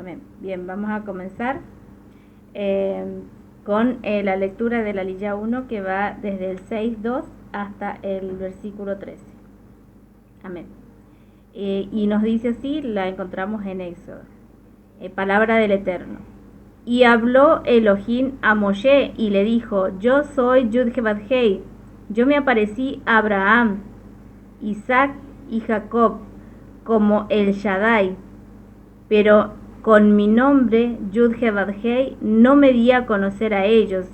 Amén. Bien, vamos a comenzar con la lectura de la Lilla 1 que va desde el 6.2 hasta el versículo 13. Amén. Y nos dice así, la encontramos en Éxodo. Palabra del Eterno. Y habló Elohim a Moshe y le dijo: Yo soy Yud-Heh-Vav-Hei. Yo me aparecí a Abraham, Isaac y Jacob como el Shaddai, pero con mi nombre Yud-Heh-Vav-Hei no me di a conocer a ellos.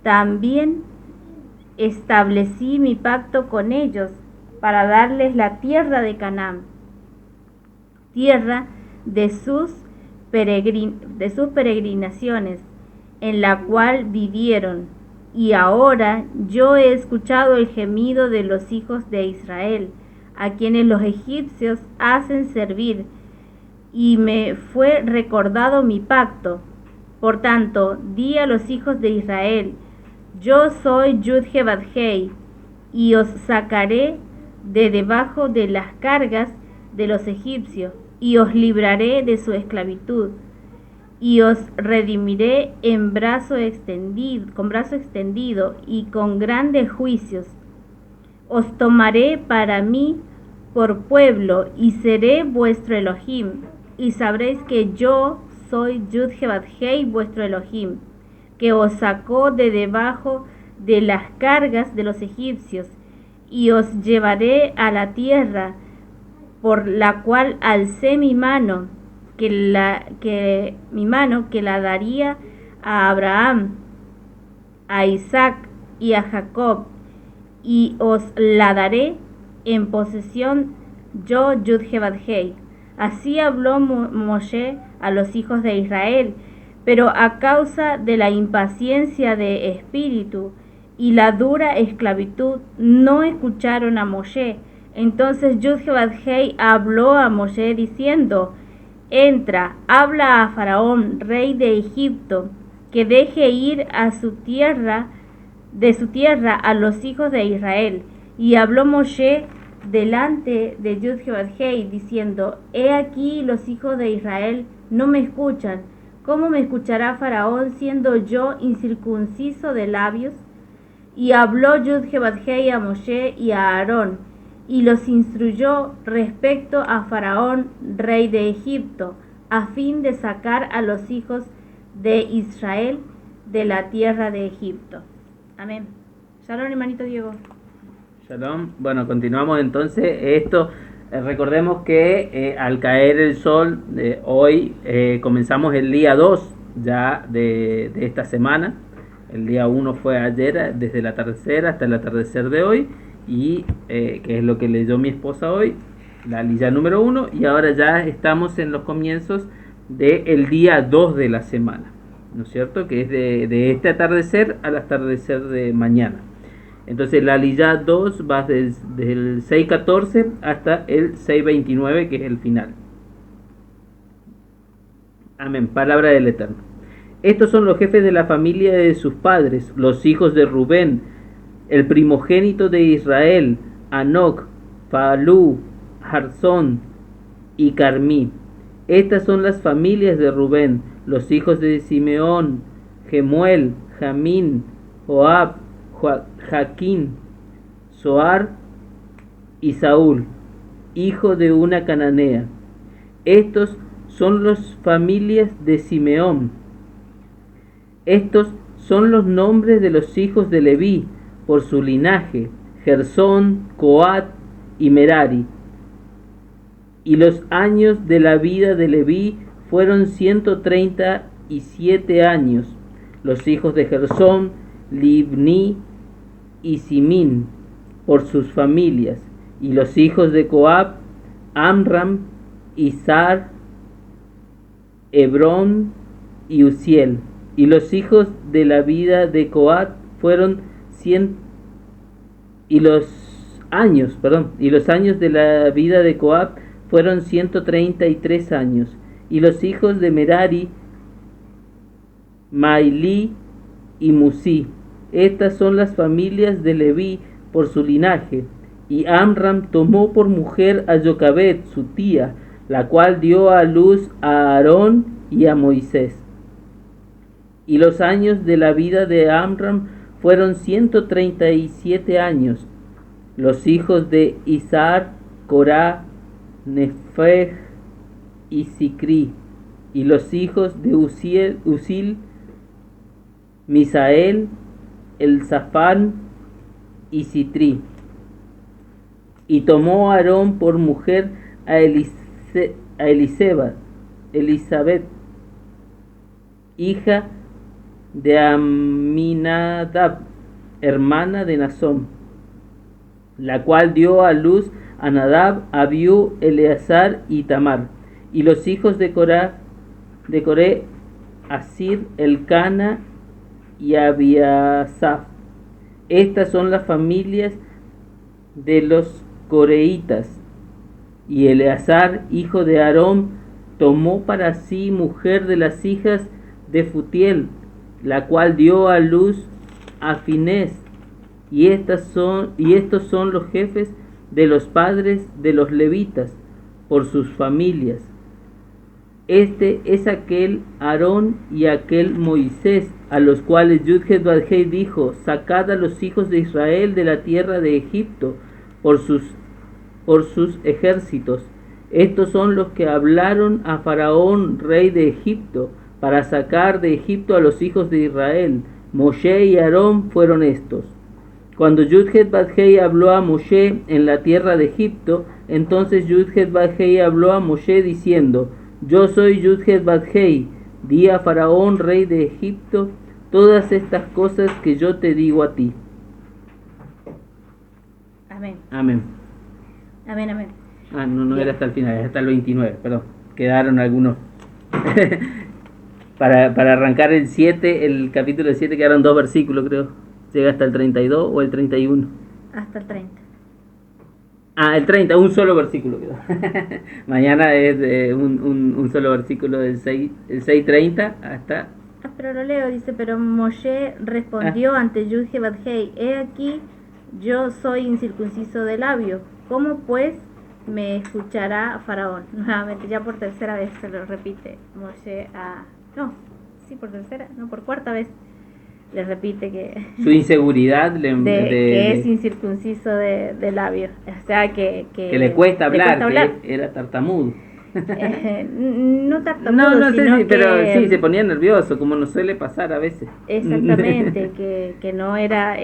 También establecí mi pacto con ellos para darles la tierra de Canaán, tierra de sus peregrinaciones, en la cual vivieron. Y ahora yo he escuchado el gemido de los hijos de Israel, a quienes los egipcios hacen servir, y me fue recordado mi pacto. Por tanto, di a los hijos de Israel: Yo soy Yud-Heh-Vav-Hei, y os sacaré de debajo de las cargas de los egipcios, y os libraré de su esclavitud, y os redimiré con brazo extendido y con grandes juicios. Os tomaré para mí por pueblo, y seré vuestro Elohim, y sabréis que yo soy Yud-Heh-Vav-Hei, vuestro Elohim, que os sacó de debajo de las cargas de los egipcios, y os llevaré a la tierra por la cual alcé mi mano, que la daría a Abraham, a Isaac y a Jacob, y os la daré en posesión yo, Yud-Heh-Vav-Hei. Así habló Moshe a los hijos de Israel, pero a causa de la impaciencia de espíritu y la dura esclavitud no escucharon a Moshe. Entonces Yud-Heh-Vav-Hei habló a Moshe diciendo: Entra, habla a Faraón, rey de Egipto, que deje ir de su tierra a los hijos de Israel. Y habló Moshe delante de Yud-Heh-Vav-Hei diciendo: He aquí los hijos de Israel no me escuchan. ¿Cómo me escuchará Faraón siendo yo incircunciso de labios? Y habló Yud-Heh-Vav-Hei a Moshe y a Aarón, y los instruyó respecto a Faraón, rey de Egipto, a fin de sacar a los hijos de Israel de la tierra de Egipto. Amén. Shalom, hermanito Diego. Shalom. Bueno, continuamos entonces. Recordemos que al caer el sol, hoy comenzamos el día 2 ya de esta semana. El día 1 fue ayer, desde el atardecer hasta el atardecer de hoy, y que es lo que leyó mi esposa hoy, la lilla número 1, y ahora ya estamos en los comienzos del día 2 de la semana, ¿no es cierto? Que es de este atardecer al atardecer de mañana. Entonces la lilla 2 va desde el 6.14 hasta el 6.29, que es el final. Amén. Palabra del Eterno. Estos son los jefes de la familia de sus padres, los hijos de Rubén, el primogénito de Israel: Anoc, Falú, Jarzón y Carmí. Estas son las familias de Rubén, los hijos de Simeón: Gemuel, Jamín, Joab, Jaquín, Zoar y Saúl, hijo de una cananea. Estos son las familias de Simeón. Estos son los nombres de los hijos de Leví por su linaje: Gersón, Coat y Merari. Y los años de la vida de Leví fueron 137 años. Los hijos de Gersón: Libni y Simín por sus familias. Y los hijos de Coat: Amram, Izar, Hebrón y Uziel. Y los hijos de la vida de Coat fueron y los años de la vida de Coat fueron 133 años. Y los hijos de Merari: Mailí y Musí. Estas son las familias de Leví por su linaje. Y Amram tomó por mujer a Jocabed, su tía, la cual dio a luz a Aarón y a Moisés. Y los años de la vida de Amram fueron 137 años. Los hijos de Izhar, Corá, Nefeg y Sicri. Y los hijos de Uziel, Misael, Elzafán y Sitri. Y tomó Aarón por mujer a Elisabet, hija de Aminadab, hermana de Nazón, la cual dio a luz a Nadab, Abiú, Eleazar y Tamar. Y los hijos de Coré, Asir, Elcana y Abiasaf. Estas son las familias de los coreitas. Y Eleazar, hijo de Aarón, tomó para sí mujer de las hijas de Futiel, la cual dio a luz a Finés. Y estos son los jefes de los padres de los levitas por sus familias. Este es aquel Aarón y aquel Moisés, a los cuales Yud-Heh-Vav-Heh dijo: sacad a los hijos de Israel de la tierra de Egipto por sus ejércitos. Estos son los que hablaron a Faraón, rey de Egipto, para sacar de Egipto a los hijos de Israel. Moshe y Aarón fueron estos. Cuando Yud-Heh-Vav-Heh habló a Moshe en la tierra de Egipto, entonces Yud-Heh-Vav-Heh habló a Moshe diciendo: yo soy Yud-Heh-Vav-Heh, di a Faraón, rey de Egipto, todas estas cosas que yo te digo a ti. Amén. Amén. Amén, amén. No era hasta el final, era hasta el 29, perdón. Quedaron algunos. para arrancar el 7, el capítulo 7 quedaron 2 versículos, creo. Llega hasta el 32 o el 31. Hasta el 30. El 30, un solo versículo quedó. Mañana es un solo versículo del 6:30 hasta... pero lo leo, dice: pero Moshe respondió ante Yud-Heh-Vav-Heh: he aquí, yo soy incircunciso de labio, ¿cómo pues me escuchará Faraón? Nuevamente, ya por tercera vez se lo repite Moshe por cuarta vez le repite que su inseguridad que es incircunciso de labio, o sea que le cuesta hablar, que era tartamudo. No tartamudo, sino sí, pero sí, se ponía nervioso, como nos suele pasar a veces. Exactamente, que no era,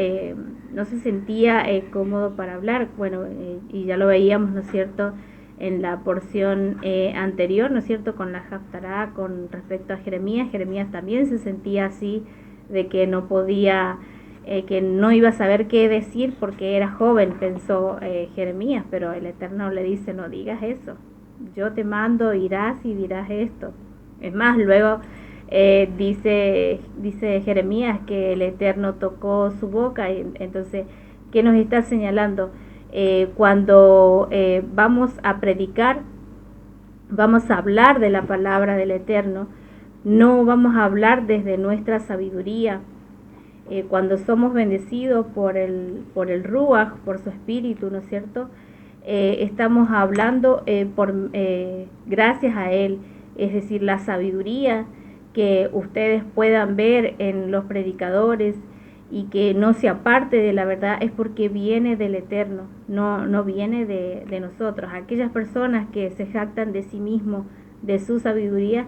no se sentía cómodo para hablar. Bueno, y ya lo veíamos, ¿no es cierto?, en la porción anterior, ¿no es cierto?, con la Haftará con respecto a Jeremías. Jeremías también se sentía así, de que no podía, que no iba a saber qué decir porque era joven, pensó Jeremías, pero el Eterno le dice: no digas eso, yo te mando, irás y dirás esto. Es más, luego dice Jeremías que el Eterno tocó su boca. Y entonces, ¿qué nos está señalando? Cuando vamos a predicar, vamos a hablar de la palabra del Eterno, no vamos a hablar desde nuestra sabiduría. Cuando somos bendecidos por el Ruach, por su espíritu, ¿no es cierto?, estamos hablando gracias a él, es decir, la sabiduría que ustedes puedan ver en los predicadores y que no se aparte de la verdad, es porque viene del Eterno, no viene de nosotros. Aquellas personas que se jactan de sí mismos, de su sabiduría,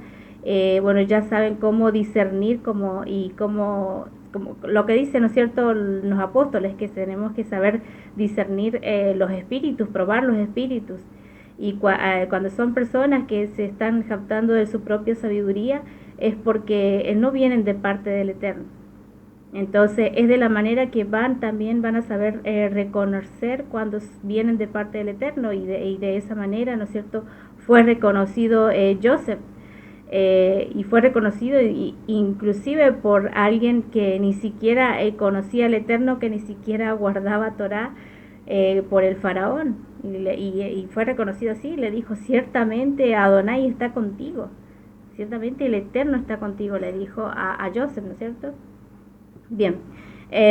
bueno, ya saben cómo discernir, como lo que dicen, ¿no es cierto?, los apóstoles, que tenemos que saber discernir los espíritus, probar los espíritus. Y cuando son personas que se están jactando de su propia sabiduría, es porque no vienen de parte del Eterno. Entonces es de la manera que también van a saber reconocer cuando vienen de parte del Eterno, y de esa manera, ¿no es cierto?, fue reconocido Joseph. Y fue reconocido inclusive por alguien que ni siquiera conocía al Eterno, que ni siquiera guardaba Torá, por el faraón, y fue reconocido así. Le dijo: ciertamente Adonai está contigo, ciertamente el Eterno está contigo, le dijo a Joseph, ¿no es cierto? Bien,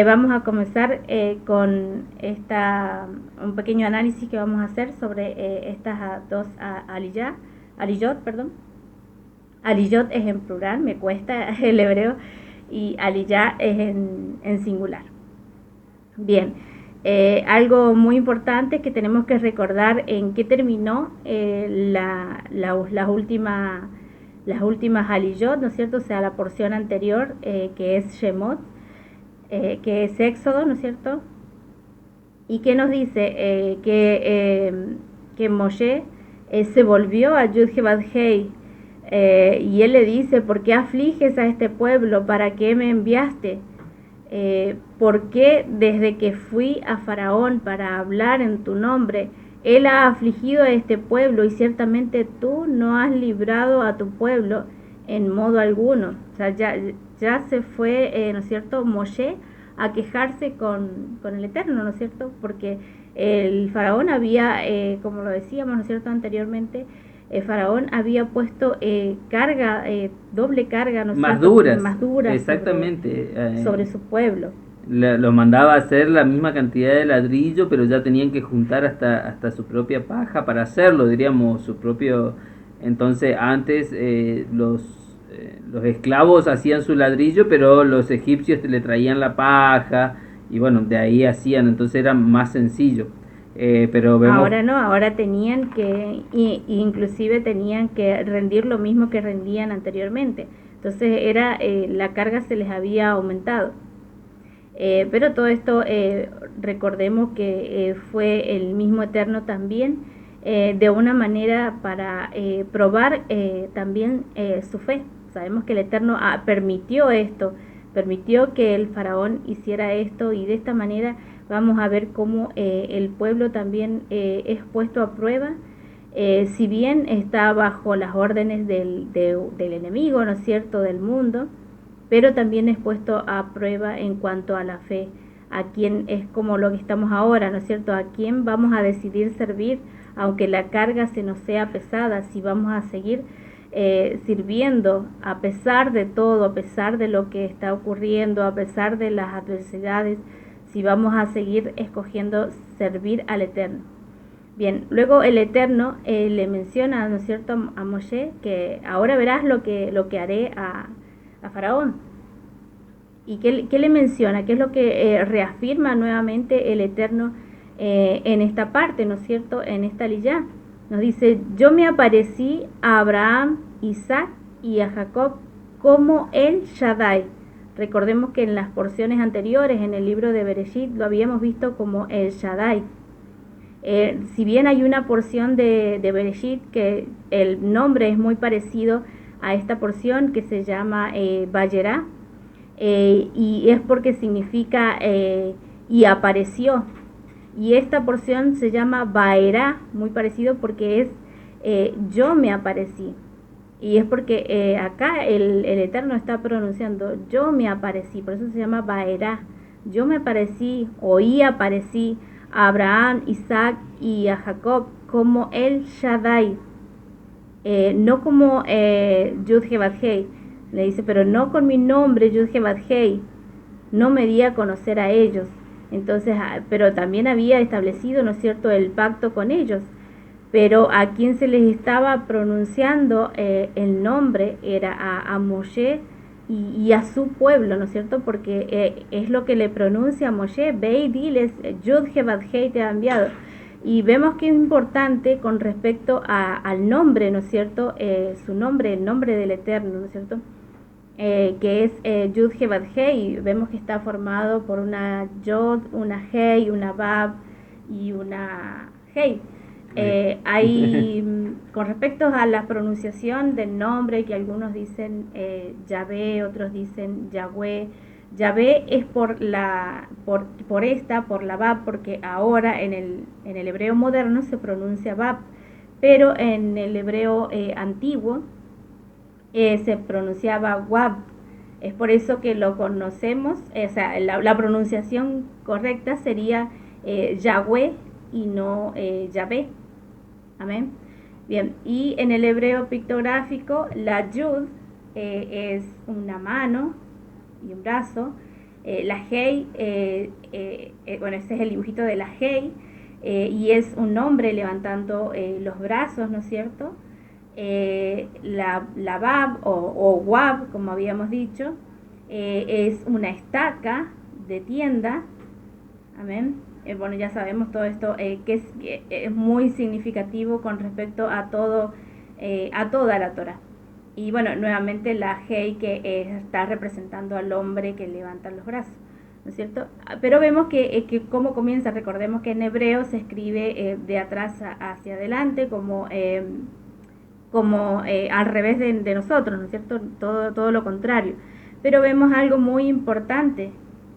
vamos a comenzar con un pequeño análisis que vamos a hacer sobre estas dos aliyah, Aliyot, perdón. Aliyot es en plural, me cuesta el hebreo, y Aliyah es en singular. Bien, algo muy importante que tenemos que recordar en qué terminó las últimas Aliyot, ¿no es cierto? O sea, la porción anterior, que es Shemot, que es Éxodo, ¿no es cierto? Y que nos dice que Moshe se volvió a Yud-Heh-Vav-Hei, y él le dice: ¿por qué afliges a este pueblo? ¿Para qué me enviaste? ¿Por qué desde que fui a Faraón para hablar en tu nombre, él ha afligido a este pueblo, y ciertamente tú no has librado a tu pueblo en modo alguno? O sea, ya se fue, ¿no es cierto?, Moshe a quejarse con el Eterno, ¿no es cierto? Porque el Faraón había, como lo decíamos, ¿no es cierto?, anteriormente, el Faraón había puesto carga, doble carga, ¿no es Más cierto?, duras, más duras exactamente. sobre su pueblo. Los mandaba a hacer la misma cantidad de ladrillo, pero ya tenían que juntar hasta su propia paja para hacerlo, diríamos, su propio. Entonces antes los esclavos hacían su ladrillo, pero los egipcios le traían la paja, y bueno, de ahí hacían, entonces era más sencillo. Pero vemos. Ahora no, ahora tenían que, inclusive tenían que rendir lo mismo que rendían anteriormente. Entonces la carga se les había aumentado. Pero todo esto, recordemos que fue el mismo Eterno también, de una manera para probar también su fe. Sabemos que el Eterno permitió esto, permitió que el Faraón hiciera esto, y de esta manera vamos a ver cómo el pueblo también es puesto a prueba, si bien está bajo las órdenes del enemigo, ¿no es cierto?, del mundo, pero también es puesto a prueba en cuanto a la fe, a quien es como lo que estamos ahora, ¿no es cierto?, a quién vamos a decidir servir, aunque la carga se nos sea pesada, si vamos a seguir sirviendo a pesar de todo, a pesar de lo que está ocurriendo, a pesar de las adversidades, si vamos a seguir escogiendo servir al Eterno. Bien, luego el Eterno le menciona, ¿no es cierto?, a Moshe, que ahora verás lo que haré a Faraón. ¿Y qué le menciona? ¿Qué es lo que reafirma nuevamente el Eterno en esta parte, ¿no es cierto?, en esta Aliyá? Nos dice: yo me aparecí a Abraham, Isaac y a Jacob como el Shaddai. Recordemos que en las porciones anteriores, en el libro de Bereshit, lo habíamos visto como el Shaddai. Si bien hay una porción de Bereshit que el nombre es muy parecido a esta porción, que se llama Vayera, y es porque significa y apareció. Y esta porción se llama Baerá, muy parecido, porque es yo me aparecí. Y es porque acá el Eterno está pronunciando yo me aparecí, por eso se llama Baerá. Yo me aparecí, aparecí a Abraham, Isaac y a Jacob como el Shaddai, no como Yud-Heh-Vav-Hei. Le dice: pero no con mi nombre Yud-Heh-Vav-Hei, no me di a conocer a ellos. Entonces, pero también había establecido, ¿no es cierto?, el pacto con ellos. Pero a quien se les estaba pronunciando el nombre era a Moshe y a su pueblo, ¿no es cierto?, porque es lo que le pronuncia a Moshe: ve y diles, Yud-Heh-Vav-Hei te ha enviado. Y vemos que es importante con respecto al nombre, ¿no es cierto?, su nombre, el nombre del Eterno, ¿no es cierto?, que es Yud-Heh-Vav-Hei. Vemos que está formado por una Yod, una Hei, una Vav y una Hei. Con respecto a la pronunciación del nombre, que algunos dicen Yahvé, otros dicen Yahweh. Yahvé es por la Vav, porque ahora en el hebreo moderno se pronuncia Vav, pero en el hebreo antiguo se pronunciaba Wab. Es por eso que lo conocemos, o sea, la pronunciación correcta sería Yahweh y no Yahvé. Amén. Bien, y en el hebreo pictográfico, la Yud es una mano y un brazo. La Hei, bueno, ese es el dibujito de la Hei, y es un hombre levantando los brazos, ¿no es cierto? La Bab o Wab, como habíamos dicho, es una estaca de tienda. Amén. Bueno, ya sabemos todo esto, que es muy significativo con respecto a todo, a toda la Torah. Y bueno, nuevamente la Hei, que está representando al hombre que levanta los brazos, ¿no es cierto? Pero vemos que cómo comienza. Recordemos que en hebreo se escribe de atrás hacia adelante, como al revés de nosotros, ¿no es cierto? Todo lo contrario. Pero vemos algo muy importante,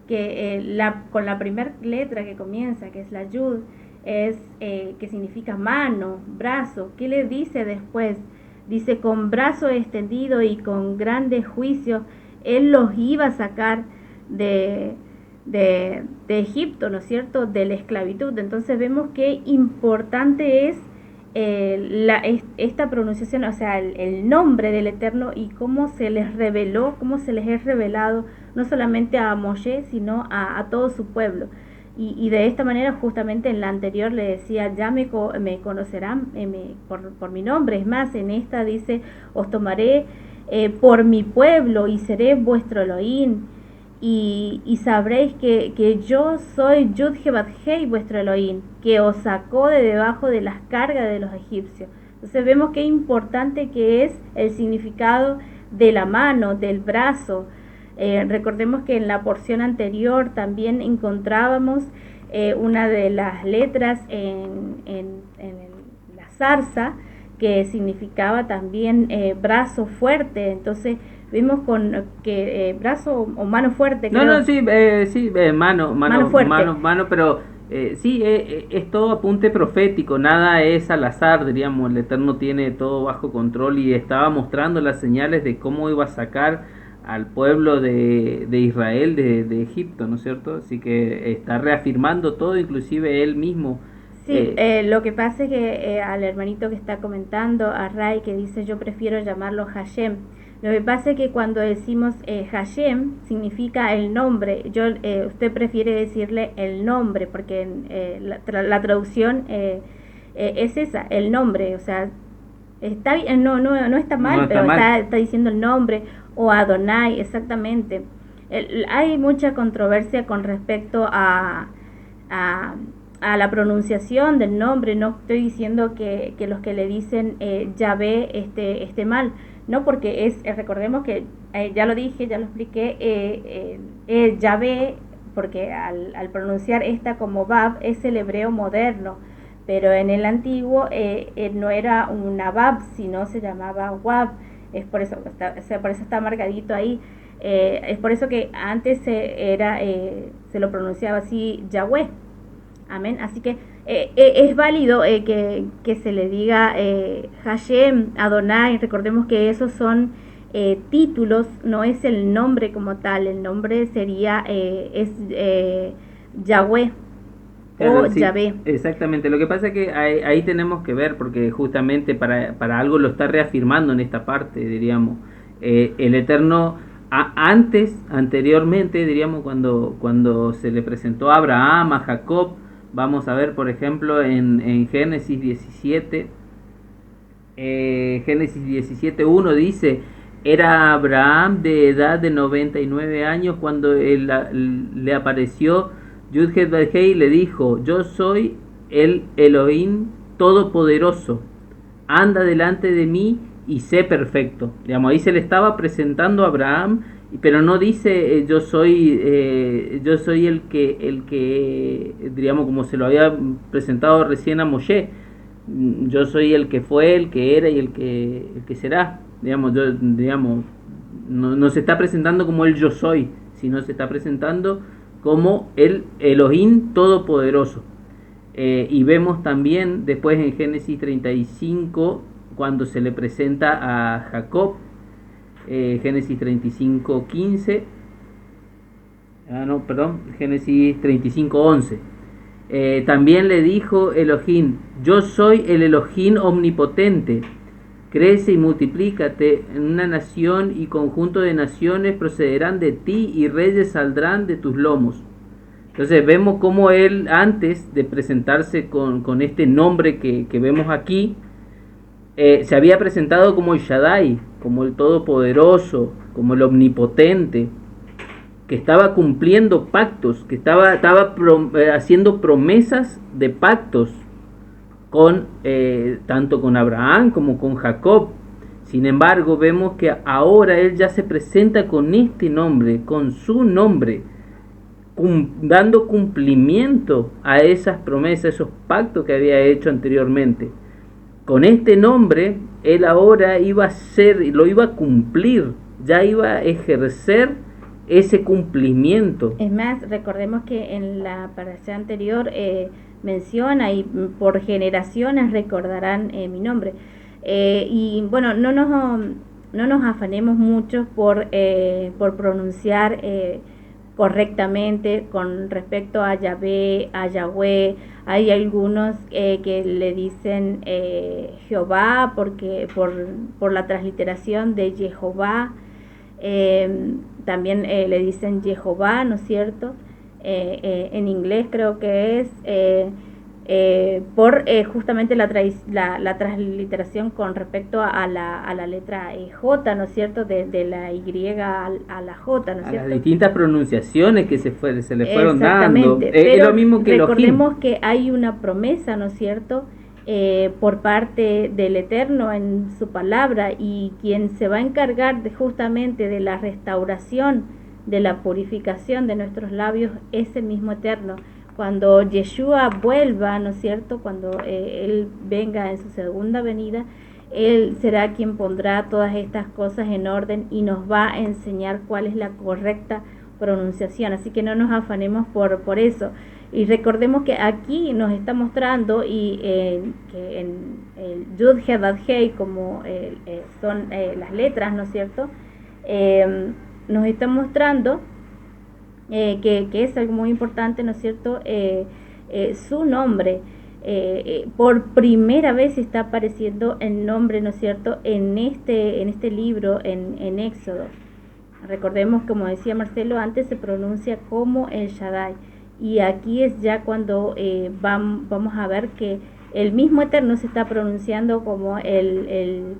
que con la primera letra que comienza, que es la Yud, que significa mano, brazo. ¿Qué le dice después? Dice, con brazo extendido y con grande juicio, él los iba a sacar de Egipto, ¿no es cierto?, de la esclavitud. Entonces vemos qué importante es esta pronunciación, o sea, el nombre del Eterno, y cómo se les reveló, cómo se les es revelado, no solamente a Moshe, sino a todo su pueblo. Y de esta manera, justamente en la anterior le decía, ya me conocerán por mi nombre. Es más, en esta dice, os tomaré por mi pueblo y seré vuestro Elohim. Y sabréis que yo soy Yud-He-Bat-Hei, vuestro Elohim, que os sacó de debajo de las cargas de los egipcios. Entonces vemos qué importante que es el significado de la mano, del brazo. Recordemos que en la porción anterior también encontrábamos una de las letras en la zarza, que significaba también brazo fuerte. Entonces vimos que brazo o mano fuerte, creo. Sí, mano fuerte. Mano, pero sí, es todo apunte profético, nada es al azar, diríamos. El Eterno tiene todo bajo control y estaba mostrando las señales de cómo iba a sacar al pueblo de Israel de Egipto, ¿no es cierto? Así que está reafirmando todo, inclusive él mismo. Sí, lo que pasa es que al hermanito que está comentando, a Ray, que dice, yo prefiero llamarlo Hashem. Lo que pasa es que cuando decimos Hashem, significa el nombre. Usted prefiere decirle el nombre, porque la traducción es esa, el nombre. O sea, está bien, no está mal, no está pero mal. Está diciendo el nombre, o Adonai, exactamente. Hay mucha controversia con respecto a la pronunciación del nombre. No estoy diciendo que los que le dicen Yahvé esté mal, no, porque recordemos que ya lo dije, ya lo expliqué, Yahvé, porque al pronunciar esta como Bab es el hebreo moderno, pero en el antiguo no era una Bab, sino se llamaba Wab. Es por eso está marcadito ahí. Es por eso que antes se lo pronunciaba así Yahweh. Amén. Así que es válido que se le diga Hashem, Adonai. Recordemos que esos son títulos, no es el nombre como tal. El nombre sería Yahweh. Claro, sí, Yahvé. Exactamente. Lo que pasa es que ahí tenemos que ver, porque justamente para algo lo está reafirmando en esta parte, diríamos. El Eterno, anteriormente, diríamos, cuando se le presentó a Abraham, a Jacob, vamos a ver, por ejemplo, en Génesis 17, Génesis 17:1 dice, era Abraham de edad de 99 años cuando le apareció Yud-He-Bat-Hei y le dijo, yo soy el Elohim Todopoderoso, anda delante de mí y sé perfecto. Digamos, ahí se le estaba presentando a Abraham, pero no dice yo soy el que digamos, como se lo había presentado recién a Moshe, yo soy el que fue, el que era y el que será. Digamos, no se está presentando como el yo soy, sino se está presentando como el Elohim Todopoderoso. Y vemos también después en Génesis 35, cuando se le presenta a Jacob, Génesis 35:15, Génesis 35:11. También le dijo Elohim, yo soy el Elohim omnipotente, crece y multiplícate en una nación y conjunto de naciones procederán de ti y reyes saldrán de tus lomos. Entonces vemos cómo él, antes de presentarse con este nombre que vemos aquí, se había presentado como el Shaddai, como el Todopoderoso, como el Omnipotente, que estaba cumpliendo pactos, que estaba haciendo promesas de pactos con tanto con Abraham como con Jacob. Sin embargo, vemos que ahora él ya se presenta con este nombre, con su nombre, dando cumplimiento a esas promesas, esos pactos que había hecho anteriormente. Con este nombre, él ahora iba a lo iba a cumplir, ya iba a ejercer ese cumplimiento. Es más, recordemos que en la parasha anterior menciona, y por generaciones recordarán mi nombre. Y bueno, no nos afanemos mucho por pronunciar correctamente con respecto a Yahvé, a Yahweh. Hay algunos que le dicen Jehová porque por la transliteración de Jehová. También le dicen Jehová, ¿no es cierto? En inglés creo que es por justamente la transliteración con respecto a la letra J, ¿no es cierto? De la Y a la J, ¿no es cierto? Las distintas pronunciaciones que se le fueron dando. Pero es lo mismo que recordemos que hay una promesa, ¿no es cierto? Por parte del Eterno en su palabra, y quien se va a encargar justamente de la restauración, de la purificación de nuestros labios, es el mismo Eterno. Cuando Yeshua vuelva, ¿no es cierto?, cuando Él venga en su segunda venida, Él será quien pondrá todas estas cosas en orden y nos va a enseñar cuál es la correcta pronunciación. Así que no nos afanemos por eso. Y recordemos que aquí nos está mostrando y que en el Yud He Vav Hei, como son las letras, ¿no es cierto?, nos está mostrando que es algo muy importante, ¿no es cierto?, su nombre. Por primera vez está apareciendo el nombre, ¿no es cierto?, en este libro, en Éxodo. Recordemos, como decía Marcelo, antes se pronuncia como el Shaddai, y aquí es ya cuando vamos a ver que el mismo Eterno se está pronunciando como el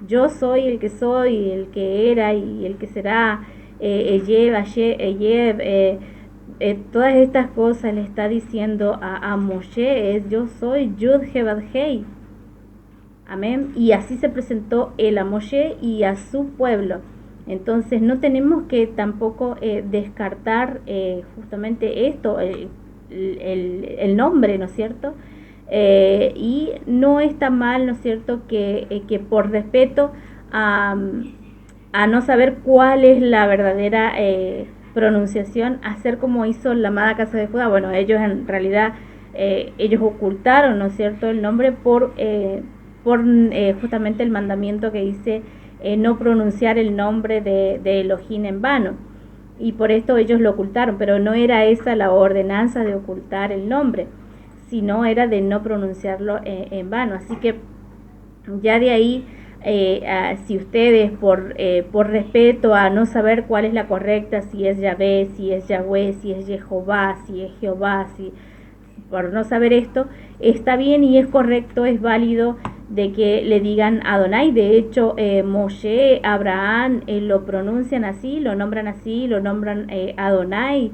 yo soy, el que soy, el que era y el que será, todas estas cosas le está diciendo a Moshe, es yo soy Yud He Vav Hei. Amén. Y así se presentó él a Moshe y a su pueblo. Entonces no tenemos que tampoco descartar justamente esto, el nombre, ¿no es cierto? Y no está mal, ¿no es cierto?, que por respeto a no saber cuál es la verdadera pronunciación, hacer como hizo la amada casa de Judá. Bueno, ellos en realidad ellos ocultaron, ¿no es cierto?, el nombre por justamente el mandamiento que dice no pronunciar el nombre de Elohim en vano, y por esto ellos lo ocultaron, pero no era esa la ordenanza de ocultar el nombre, sino era de no pronunciarlo en vano. Así que ya de ahí, si ustedes por respeto a no saber cuál es la correcta, si es Yahvé, si es Yahweh, si es Jehová, si es Jehová, por no saber esto, está bien y es correcto, es válido de que le digan Adonai. De hecho, Moshe, Abraham lo pronuncian así, lo nombran Adonai.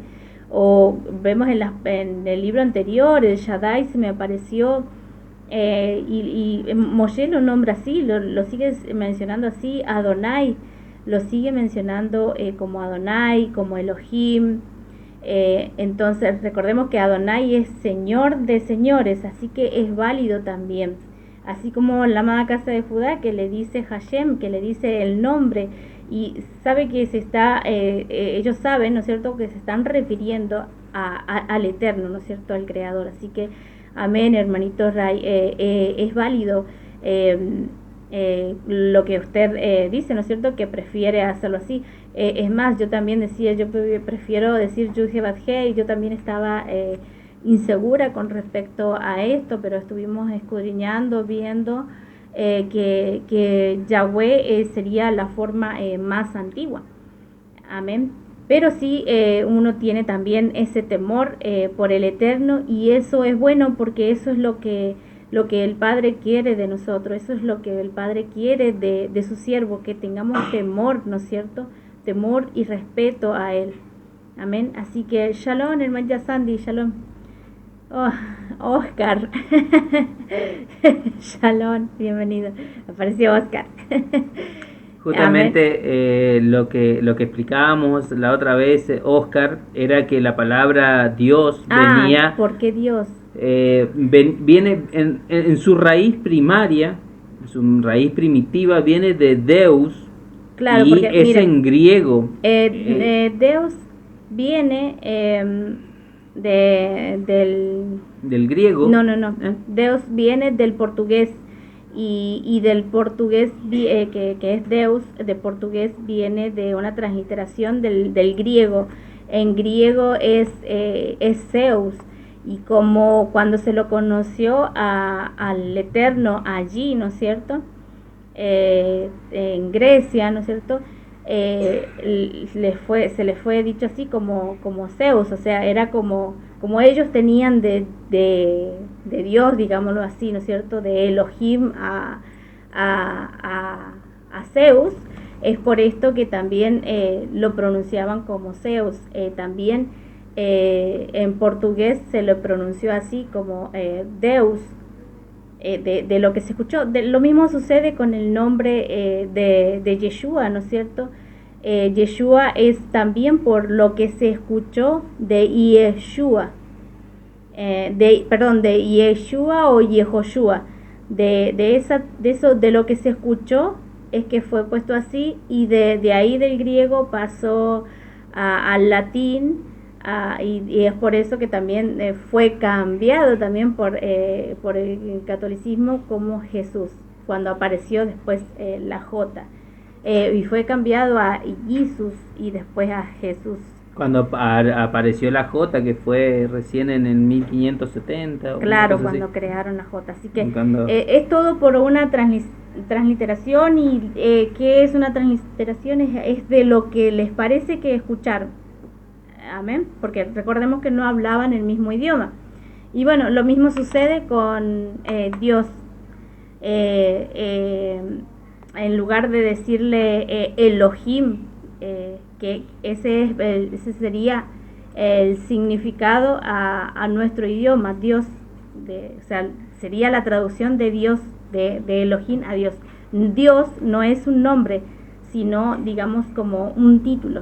O vemos en el libro anterior, el Shaddai se me apareció, y Moshe lo nombra así, lo sigue mencionando así, Adonai, lo sigue mencionando como Adonai, como Elohim. Entonces recordemos que Adonai es Señor de señores, así que es válido también. Así como la amada casa de Judá, que le dice Hashem, que le dice el nombre, y sabe que ellos saben, ¿no es cierto?, que se están refiriendo al Eterno, ¿no es cierto?, al Creador. Así que, amén, hermanito Ray, es válido lo que usted dice, ¿no es cierto?, que prefiere hacerlo así. Es más, yo también decía, yo prefiero decir Yud He Vav Hei. Yo también estaba insegura con respecto a esto, pero estuvimos escudriñando, viendo que Yahweh sería la forma más antigua. Amén. Pero sí, uno tiene también ese temor por el Eterno, y eso es bueno, porque eso es lo que lo que el Padre quiere de nosotros, eso es lo que el Padre quiere de su siervo, que tengamos temor, ¿no es cierto? Temor y respeto a Él. Amén. Así que shalom, hermana Sandy, shalom. Oh, Oscar. Shalom, bienvenido. Apareció Oscar. Justamente lo que explicábamos la otra vez, Oscar, era que la palabra Dios venía. ¿Por qué Dios? Viene en su raíz primaria, su raíz primitiva, viene de Deus. Claro, y porque, es mira, en griego. Deus viene del griego. No. Deus viene del portugués y del portugués que es Deus, de portugués viene de una transliteración del griego. En griego es Zeus, y como cuando se lo conoció al Eterno allí, ¿no es cierto? En Grecia, ¿no es cierto? Se les fue dicho así como Zeus, o sea, era como ellos tenían de Dios, digámoslo así, ¿no es cierto? De Elohim a Zeus, es por esto que también lo pronunciaban como Zeus. También en portugués se lo pronunció así como Deus. De lo que se escuchó. Lo mismo sucede con el nombre de Yeshua, ¿no es cierto? Yeshua es también por lo que se escuchó de Yeshua, de Yeshua o Yehoshua, de lo que se escuchó es que fue puesto así, y de ahí del griego pasó al latín. Y es por eso que también fue cambiado también por el catolicismo como Jesús, cuando apareció después la J, y fue cambiado a Jesús y después a Jesús. Cuando apareció la J, que fue recién en el 1570. Claro, cuando así crearon la J. Así que es todo por una transliteración. ¿Y qué es una transliteración? Es de lo que les parece que escucharon. Amén, porque recordemos que no hablaban el mismo idioma. Y bueno, lo mismo sucede con Dios. En lugar de decirle Elohim, que ese sería el significado a nuestro idioma, Dios, o sea, sería la traducción de Dios, de Elohim a Dios. Dios no es un nombre, sino, digamos, como un título.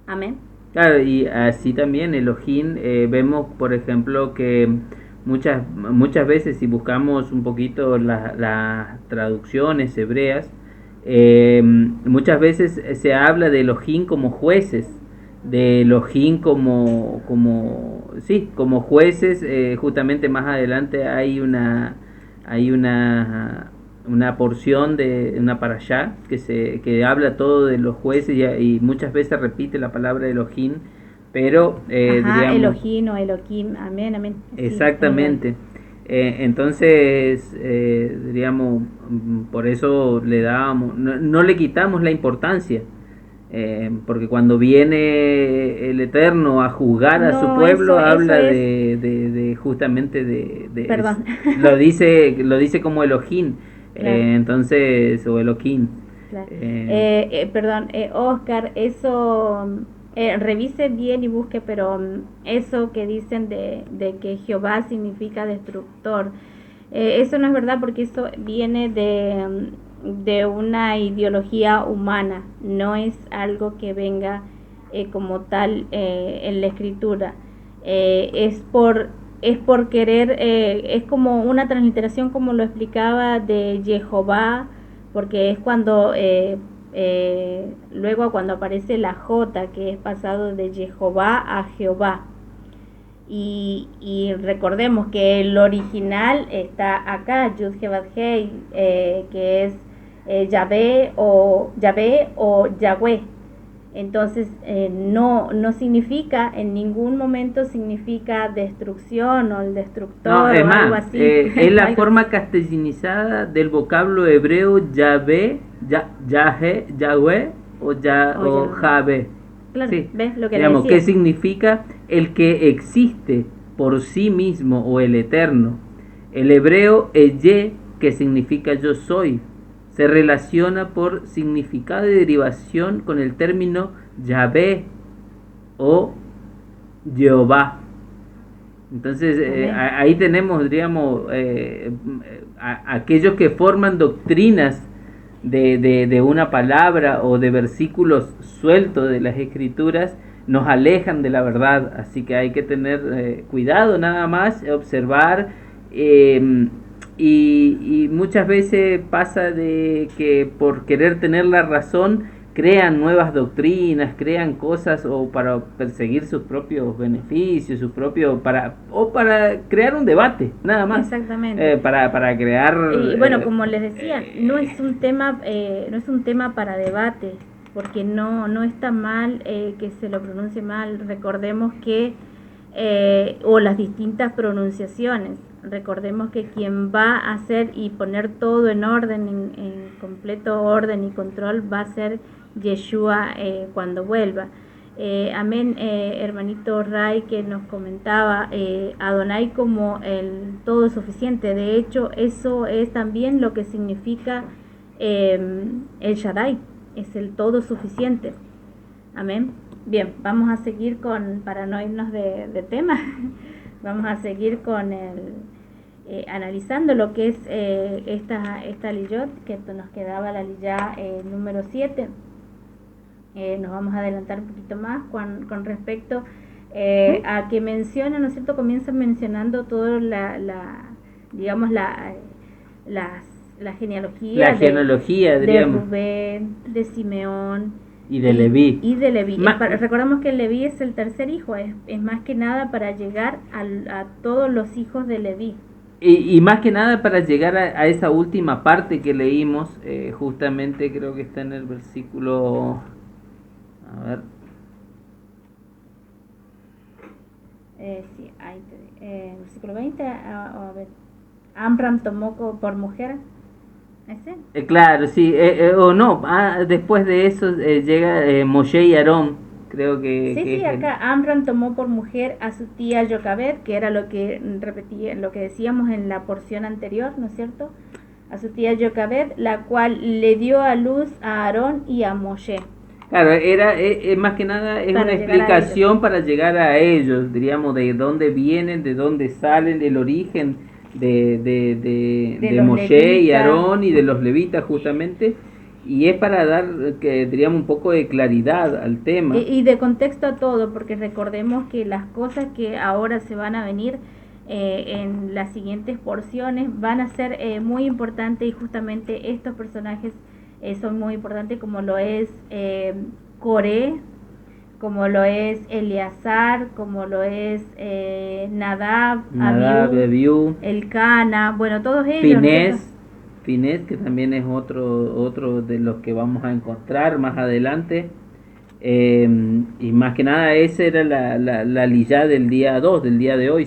Amén. Claro, y así también Elohim, vemos, por ejemplo, que muchas veces, si buscamos un poquito las traducciones hebreas, muchas veces se habla de Elohim como jueces, de Elohim como jueces. Justamente más adelante hay una porción de una parashá que habla todo de los jueces, y muchas veces repite la palabra Elohim, pero digamos, Elohim o Elohim, amén. Exactamente. Entonces, diríamos, por eso le dábamos, no le quitamos la importancia, porque cuando viene el Eterno a juzgar a su pueblo, habla de justamente de perdón. Lo dice como Elohim. Claro. Entonces, o Elohim. Claro. Perdón, Oscar, eso revise bien y busque, pero eso que dicen de que Jehová significa destructor, eso no es verdad, porque eso viene de una ideología humana, no es algo que venga como tal en la escritura. Es por querer, es como una transliteración, como lo explicaba, de Jehová, porque es cuando luego cuando aparece la J, que es pasado de Jehová a Jehová, y recordemos que el original está acá, Yud He Vav Hei, que es Yahvé o Yahweh. Entonces no significa, en ningún momento significa destrucción o el destructor, no, o algo así. Es la forma castellanizada del vocablo hebreo Yahvé, Yahweh o Javé. Claro, sí. ¿Ves lo que digamos, le decía? ¿Qué significa? El que existe por sí mismo, o el eterno. El hebreo Eye, que significa yo soy, se relaciona por significado y derivación con el término Yahvé o Jehová. Entonces ahí tenemos, diríamos, aquellos que forman doctrinas de una palabra o de versículos sueltos de las escrituras, nos alejan de la verdad. Así que hay que tener cuidado, nada más observar, y muchas veces pasa de que por querer tener la razón crean nuevas doctrinas, crean cosas o para perseguir sus propios beneficios, para crear un debate, nada más. Exactamente. Para crear. Y bueno, como les decía, no es un tema para debate, porque no está mal que se lo pronuncie mal. Recordemos que o las distintas pronunciaciones. Recordemos que quien va a hacer y poner todo en orden, en completo orden y control, va a ser Yeshua cuando vuelva. Amén, hermanito Ray, que nos comentaba Adonai como el todo suficiente. De hecho, eso es también lo que significa el Shaddai, es el todo suficiente. Amén. Bien, vamos a seguir para no irnos de tema, vamos a seguir con analizando lo que es esta liyot, que nos quedaba la liyá número 7. Nos vamos a adelantar un poquito más con respecto a que menciona, ¿no es cierto? Comienza mencionando todo la genealogía de Rubén, de Simeón y de Leví. Recordamos que Leví es el tercer hijo, es más que nada para llegar a todos los hijos de Leví. Y más que nada para llegar a esa última parte que leímos, justamente creo que está en el versículo, a ver. Sí, ahí versículo 20, a ver, Amram tomó por mujer. ¿Ese? Claro, sí, o no, después de eso llega Moshe y Aarón, creo que... Sí, acá Amram tomó por mujer a su tía Jochebed, que era lo que decíamos en la porción anterior, ¿no es cierto? A su tía Jochebed, la cual le dio a luz a Aarón y a Moshe. Claro, era más que nada es una explicación para llegar a ellos, diríamos, de dónde vienen, de dónde salen, el origen de Moshe y Aarón y de los levitas, justamente, y es para dar, diríamos, un poco de claridad al tema. Y de contexto a todo, porque recordemos que las cosas que ahora se van a venir en las siguientes porciones van a ser muy importantes, y justamente estos personajes son muy importantes, como lo es Coré, como lo es Eleazar, como lo es Nadab, Abiú, Elcana, bueno, todos ellos. Finés, que también es otro de los que vamos a encontrar más adelante, y más que nada esa era la liyá del día 2, del día de hoy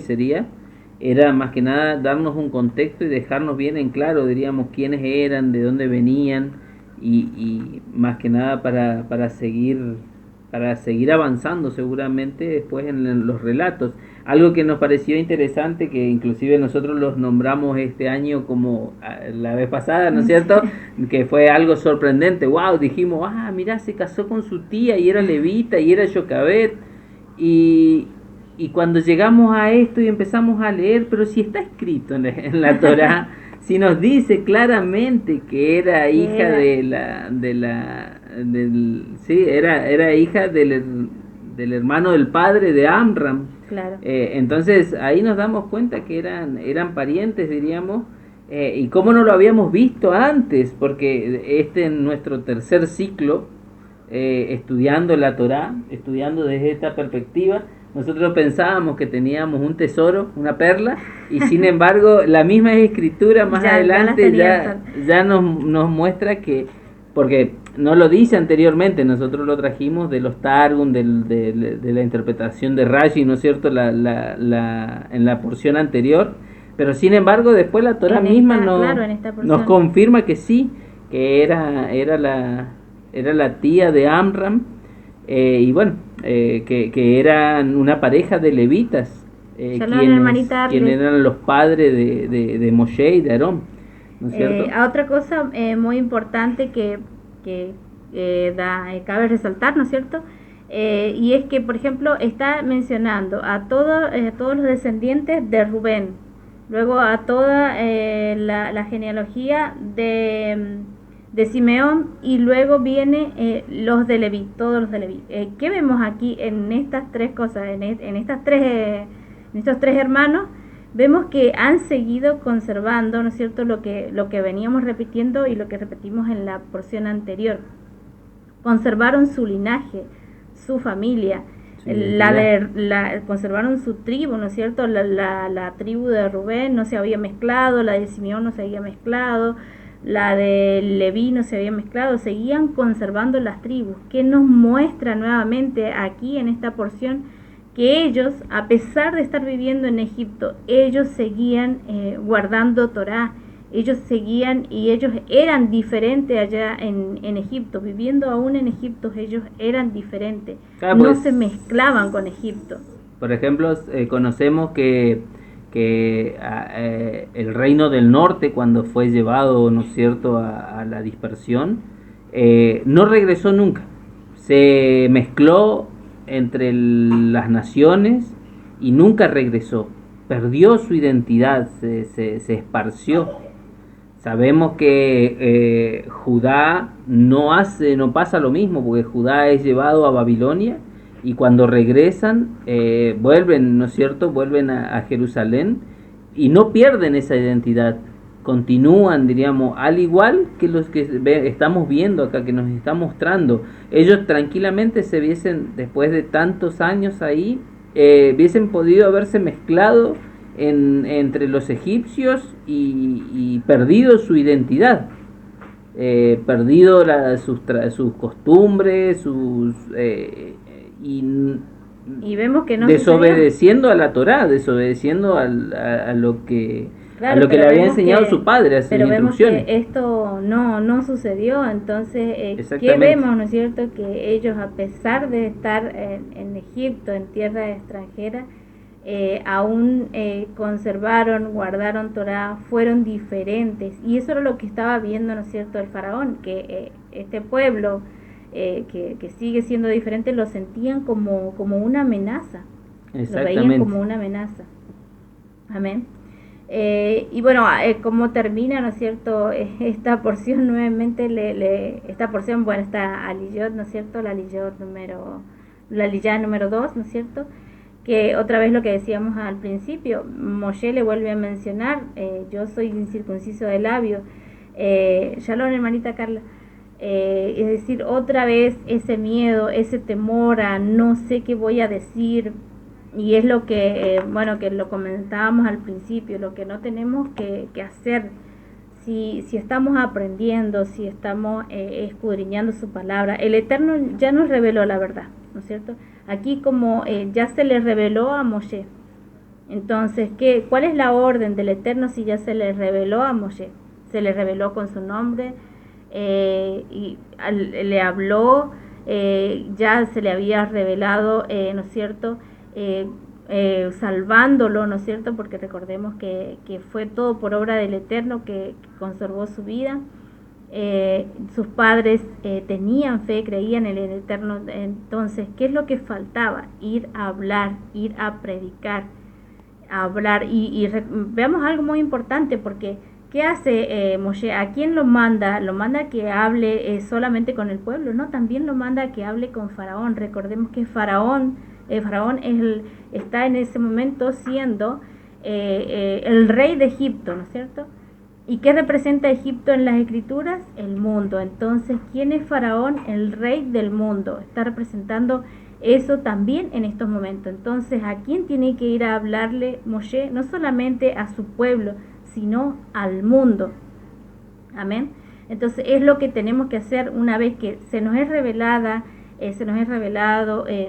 era más que nada darnos un contexto y dejarnos bien en claro, diríamos, quiénes eran, de dónde venían, y más que nada para seguir avanzando seguramente después en los relatos. Algo que nos pareció interesante, que inclusive nosotros los nombramos este año como la vez pasada, ¿no es cierto? Que fue algo sorprendente. Wow, dijimos, mirá, se casó con su tía y era levita y era Jochebed, y cuando llegamos a esto y empezamos a leer, pero si está escrito en la Torá, si nos dice claramente que era hija era hija del hermano del padre de Amram. Claro. Entonces ahí nos damos cuenta que eran parientes, diríamos, y cómo no lo habíamos visto antes, porque es nuestro tercer ciclo estudiando la Torá, estudiando desde esta perspectiva. Nosotros pensábamos que teníamos un tesoro, una perla, y sin embargo la misma escritura más adelante ya nos muestra que, porque no lo dice anteriormente, nosotros lo trajimos de los Targum, de la interpretación de Rashi, ¿no es cierto?, en la porción anterior, pero sin embargo después la Torá misma nos confirma que sí, que era la tía de Amram, y bueno, que eran una pareja de levitas, Shalom, hermanita Arles. quienes eran los padres de Moshe y de Aarón, ¿no es cierto? Otra cosa muy importante que cabe resaltar, ¿no es cierto? Y es que, por ejemplo, está mencionando a todos los descendientes de Rubén, luego a toda la genealogía de Simeón, y luego viene los de Leví, todos los de Leví. ¿Qué vemos aquí en estas tres cosas, en estos tres hermanos? Vemos que han seguido conservando, ¿no es cierto?, lo que veníamos repitiendo y lo que repetimos en la porción anterior. Conservaron su linaje, su familia, conservaron su tribu, ¿no es cierto? La tribu de Rubén no se había mezclado, la de Simeón no se había mezclado, la de Leví no se había mezclado, seguían conservando las tribus, que nos muestra nuevamente aquí en esta porción que ellos, a pesar de estar viviendo en Egipto, ellos seguían guardando Torá, ellos seguían y ellos eran diferentes allá en Egipto, viviendo aún en Egipto, ellos eran diferentes, no se mezclaban con Egipto. Por ejemplo, conocemos que el reino del norte, cuando fue llevado, ¿no es cierto?, a la dispersión, no regresó nunca, se mezcló entre las naciones y nunca regresó, perdió su identidad, se esparció. Sabemos que Judá no pasa lo mismo, porque Judá es llevado a Babilonia y cuando regresan vuelven, ¿no es cierto?, vuelven a Jerusalén y no pierden esa identidad, continúan, diríamos, al igual que los que estamos viendo acá, que nos está mostrando. Ellos tranquilamente se viesen, después de tantos años ahí, hubiesen podido haberse mezclado entre los egipcios y perdido su identidad, perdido sus costumbres, y vemos que no desobedeciendo sucedió a la Torá, desobedeciendo a lo que Claro, a lo que le había enseñado su padre, a sus instrucciones. Vemos que esto no sucedió, entonces, ¿qué vemos, no es cierto? Que ellos, a pesar de estar en Egipto, en tierra extranjera, aún conservaron, guardaron Torá, fueron diferentes, y eso era lo que estaba viendo, ¿no es cierto?, el faraón, que este pueblo que sigue siendo diferente lo sentían como una amenaza, lo veían como una amenaza. Amén. Y bueno, como termina, ¿no es cierto?, esta porción nuevamente, esta porción, bueno, está Aliyot, ¿no es cierto?, la Aliyah número 2, ¿no es cierto?, que otra vez lo que decíamos al principio, Moshe le vuelve a mencionar, yo soy incircunciso de labios, Shalom, hermanita Carla, es decir, otra vez ese miedo, ese temor a no sé qué voy a decir. Y es lo que, que lo comentábamos al principio, lo que no tenemos que hacer si estamos aprendiendo, si estamos escudriñando su palabra. El Eterno ya nos reveló la verdad, ¿no es cierto? Aquí como ya se le reveló a Moshe. Entonces, ¿cuál es la orden del Eterno si ya se le reveló a Moshe? Se le reveló con su nombre, y le habló, ya se le había revelado, ¿no es cierto?, salvándolo, ¿no es cierto?, porque recordemos que fue todo por obra del Eterno que conservó su vida. Sus padres tenían fe, creían en el Eterno. Entonces, ¿qué es lo que faltaba? Ir a hablar, ir a predicar, a hablar. Y veamos algo muy importante, porque ¿qué hace Moshe? ¿A quién lo manda? Lo manda que hable solamente con el pueblo, ¿no? También lo manda que hable con Faraón. Recordemos que Faraón está en ese momento siendo el rey de Egipto, ¿no es cierto? ¿Y qué representa Egipto en las escrituras? El mundo. Entonces, ¿quién es Faraón? El rey del mundo. Está representando eso también en estos momentos. Entonces, ¿a quién tiene que ir a hablarle Moshe? No solamente a su pueblo, sino al mundo. Amén. Entonces, es lo que tenemos que hacer una vez que se nos es revelado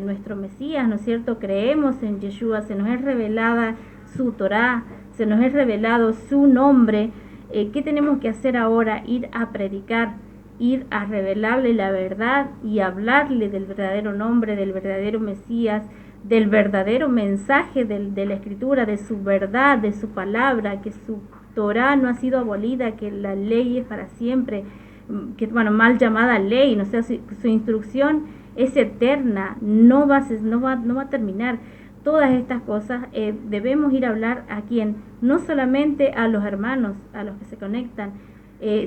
nuestro Mesías, ¿no es cierto? Creemos en Yeshua, se nos es revelada su Torá, se nos es revelado su nombre. ¿Qué tenemos que hacer ahora? Ir a predicar, ir a revelarle la verdad y hablarle del verdadero nombre, del verdadero Mesías, del verdadero mensaje de la Escritura, de su verdad, de su palabra, que su Torá no ha sido abolida, que la ley es para siempre, que bueno, mal llamada ley, no sé, su instrucción es eterna, no va a terminar. Todas estas cosas debemos ir a hablar a quien, no solamente a los hermanos, a los que se conectan,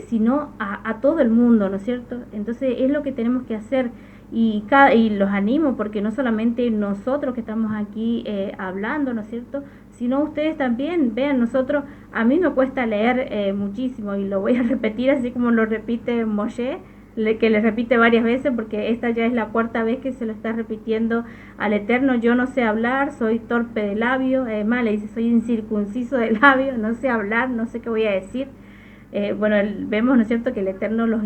sino a todo el mundo, ¿no es cierto? Entonces es lo que tenemos que hacer y los animo porque no solamente nosotros que estamos aquí hablando, ¿no es cierto? Sino ustedes también, vean, nosotros, a mí me cuesta leer muchísimo y lo voy a repetir así como lo repite Moshe, que le repite varias veces porque esta ya es la cuarta vez que se lo está repitiendo al Eterno. Yo no sé hablar, soy torpe de labio, más le dice, soy incircunciso de labio, no sé hablar, no sé qué voy a decir. Bueno, vemos, ¿no es cierto?, que el Eterno los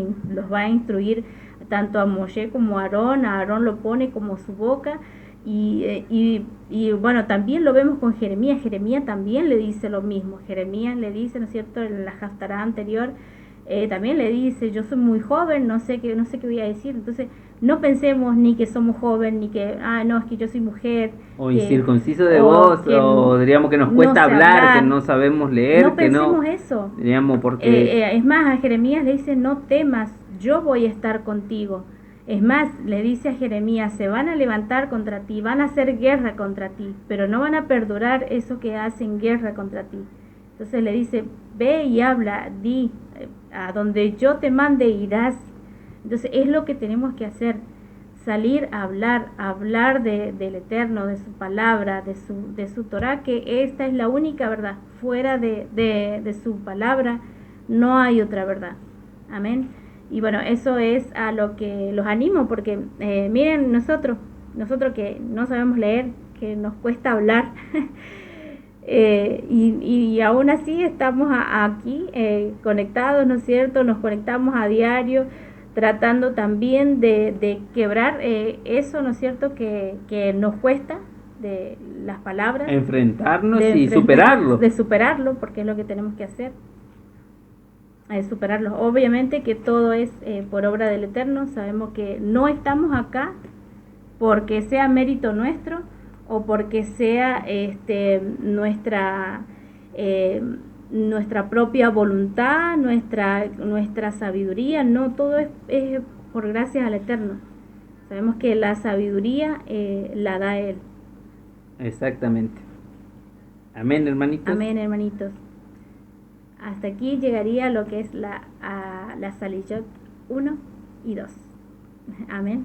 va a instruir tanto a Moshe como a Aarón lo pone como su boca, y bueno, también lo vemos con Jeremías. Jeremías también le dice lo mismo. Jeremías le dice, ¿no es cierto?, en la Haftará anterior, también le dice, yo soy muy joven, no sé qué voy a decir. Entonces no pensemos ni que somos jóvenes, ni que, no, es que yo soy mujer, o incircunciso de voz, o diríamos que nos cuesta hablar, que no sabemos leer, no que no pensemos eso, diríamos porque es más, a Jeremías le dice, no temas, yo voy a estar contigo. Es más, le dice a Jeremías, se van a levantar contra ti, van a hacer guerra contra ti, pero no van a perdurar eso que hacen guerra contra ti. Entonces le dice, ve y habla, di, a donde yo te mande irás. Entonces es lo que tenemos que hacer, salir a hablar del Eterno, de su palabra, de su Torah, que esta es la única verdad. Fuera de su palabra no hay otra verdad. Amén. Y bueno, eso es a lo que los animo, porque miren, nosotros que no sabemos leer, que nos cuesta hablar, y aún así estamos aquí conectados, ¿no es cierto? Nos conectamos a diario, tratando también de quebrar eso, ¿no es cierto?, que nos cuesta, de las palabras. Enfrentarnos y superarlo. De superarlo, porque es lo que tenemos que hacer. Superarlos. Obviamente que todo es por obra del Eterno. Sabemos que no estamos acá porque sea mérito nuestro o porque sea nuestra propia voluntad, nuestra sabiduría. No, todo es por gracias al Eterno. Sabemos que la sabiduría la da Él. Exactamente. Amén, hermanitos. Amén, hermanitos. Hasta aquí llegaría lo que es la Saliyot 1 y 2. Amén.